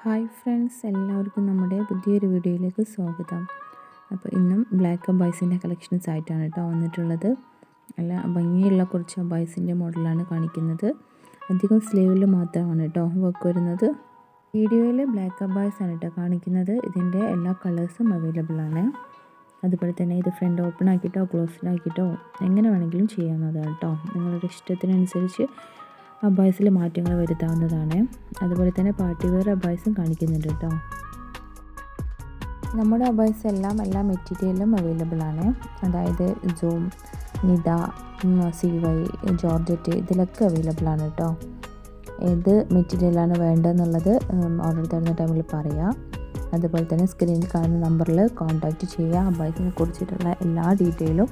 Hi friends, എല്ലാവർക്കും നമ്മുടെ പുതിയൊരു വീഡിയോയിലേക്ക് സ്വാഗതം. അപ്പോൾ ഇന്നും ബ്ലാക്ക് അബായ്സിൻ്റെ കളക്ഷൻസ് ആയിട്ടാണ് കേട്ടോ വന്നിട്ടുള്ളത്. നല്ല ഭംഗിയുള്ള കുറച്ച് അബായ്സിൻ്റെ മോഡലാണ് കാണിക്കുന്നത്. അധികം സ്ലീവിൽ മാത്രമാണ് കേട്ടോ വർക്ക് വരുന്നത്. വീഡിയോയിൽ ബ്ലാക്ക് അബായ്സ് ആണ് കേട്ടോ കാണിക്കുന്നത്. ഇതിൻ്റെ എല്ലാ കളേഴ്സും അവൈലബിൾ ആണ്. അതുപോലെ തന്നെ ഇത് ഫ്രണ്ട് ഓപ്പൺ ആക്കിയിട്ടോ ക്ലോസ്ഡ് ആക്കിയിട്ടോ എങ്ങനെ വേണമെങ്കിലും ചെയ്യാവുന്നതാണ് കേട്ടോ. നിങ്ങളുടെ ഇഷ്ടത്തിനനുസരിച്ച് അബായ്സിൽ മാറ്റങ്ങൾ വരുത്താവുന്നതാണ്. അതുപോലെ തന്നെ പാർട്ടി വെയർ അബായ്സും കാണിക്കുന്നുണ്ട് കേട്ടോ. നമ്മുടെ അബായ്സ് എല്ലാം എല്ലാ മെറ്റീരിയലും അവൈലബിൾ ആണ്. അതായത് ജോം, നിദ, CY, ജോർജറ്റ് ഇതിലൊക്കെ അവൈലബിൾ ആണ് കേട്ടോ. ഏത് മെറ്റീരിയലാണ് വേണ്ടതെന്നുള്ളത് ഓർഡർ തരുന്ന ടൈമിൽ പറയാം. അതുപോലെ തന്നെ സ്ക്രീനിൽ കാണുന്ന നമ്പറിൽ കോൺടാക്റ്റ് ചെയ്യുക. അബായ്സിനെ കുറിച്ചിട്ടുള്ള എല്ലാ ഡീറ്റെയിലും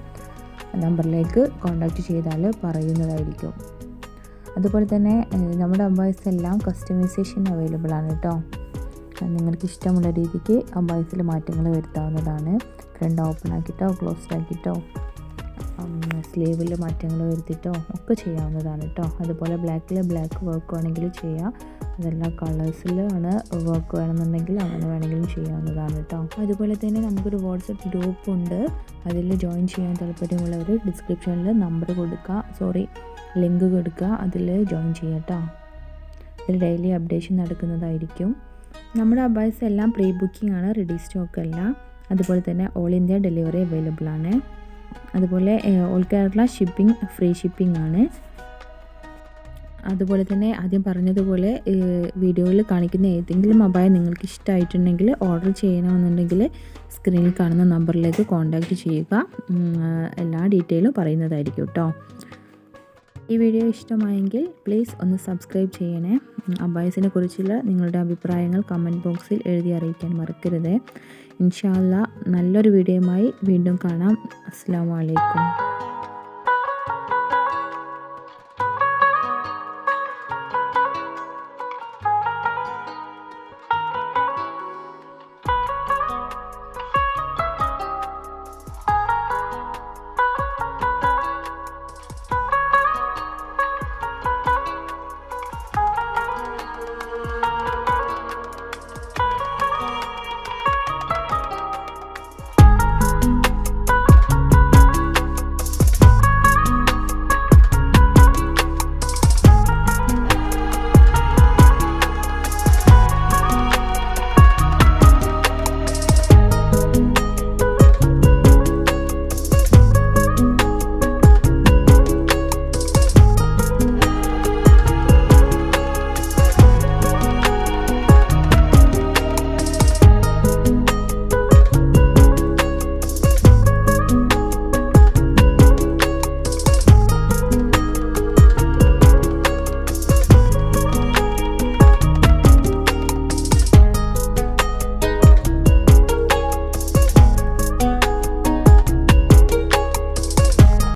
നമ്പറിലേക്ക് കോൺടാക്റ്റ് ചെയ്താൽ പറയുന്നതായിരിക്കും. അതുപോലെ തന്നെ നമ്മുടെ അബായ്സ് എല്ലാം കസ്റ്റമൈസേഷൻ അവൈലബിൾ ആണ് കേട്ടോ. നിങ്ങൾക്ക് ഇഷ്ടമുള്ള രീതിക്ക് അബായ്സിൽ മാറ്റങ്ങൾ വരുത്താവുന്നതാണ്. ഫ്രണ്ട് ഓപ്പൺ ആക്കിയിട്ടോ ക്ലോസ്ഡ് ആക്കിയിട്ടോ സ്ലീവിൽ മാറ്റങ്ങൾ വരുത്തിയിട്ടോ ഒക്കെ ചെയ്യാവുന്നതാണ് കേട്ടോ. അതുപോലെ ബ്ലാക്കിൽ ബ്ലാക്ക് വർക്ക് വേണമെങ്കിൽ ചെയ്യാം. അതെല്ലാം കളേഴ്സിലാണ് വർക്ക് വേണമെന്നുണ്ടെങ്കിൽ അങ്ങനെ വേണമെങ്കിലും ചെയ്യാവുന്നതാണ് കേട്ടോ. അതുപോലെ തന്നെ നമുക്കൊരു വാട്സപ്പ് ഗ്രൂപ്പ് ഉണ്ട്. അതിൽ ജോയിൻ ചെയ്യാൻ താല്പര്യമുള്ളവർ ഡിസ്ക്രിപ്ഷനിൽ നമ്പർ ലിങ്ക് കൊടുക്കുക, അതിൽ ജോയിൻ ചെയ്യാം കേട്ടോ. അതിൽ ഡെയിലി അപ്ഡേഷൻ നടക്കുന്നതായിരിക്കും. നമ്മുടെ അബായ്സ് എല്ലാം പ്രീ ബുക്കിംഗ് ആണ്, റെഡി സ്റ്റോക്ക് അല്ല. അതുപോലെ തന്നെ ഓൾ ഇന്ത്യ ഡെലിവറി അവൈലബിൾ ആണ്. അതുപോലെ ഓൾ കേരള ഫ്രീ ഷിപ്പിംഗ് ആണ്. അതുപോലെ തന്നെ ആദ്യം പറഞ്ഞതുപോലെ വീഡിയോയിൽ കാണിക്കുന്ന ഏതെങ്കിലും അബായ നിങ്ങൾക്ക് ഇഷ്ടമായിട്ടുണ്ടെങ്കിൽ ഓർഡർ ചെയ്യണമെന്നുണ്ടെങ്കിൽ സ്ക്രീനിൽ കാണുന്ന നമ്പറിലേക്ക് കോൺടാക്റ്റ് ചെയ്യുക. എല്ലാ ഡീറ്റെയിലും പറയുന്നതായിരിക്കും കേട്ടോ. ഈ വീഡിയോ ഇഷ്ടമായെങ്കിൽ പ്ലീസ് ഒന്ന് സബ്സ്ക്രൈബ് ചെയ്യണേ. അബായ്സിനെ കുറിച്ചുള്ള നിങ്ങളുടെ അഭിപ്രായങ്ങൾ കമൻറ്റ് ബോക്സിൽ എഴുതി അറിയിക്കാൻ മറക്കരുത്. ഇൻഷാ അല്ലാഹ് നല്ലൊരു വീഡിയോയുമായി വീണ്ടും കാണാം. അസ്സലാമു അലൈക്കും.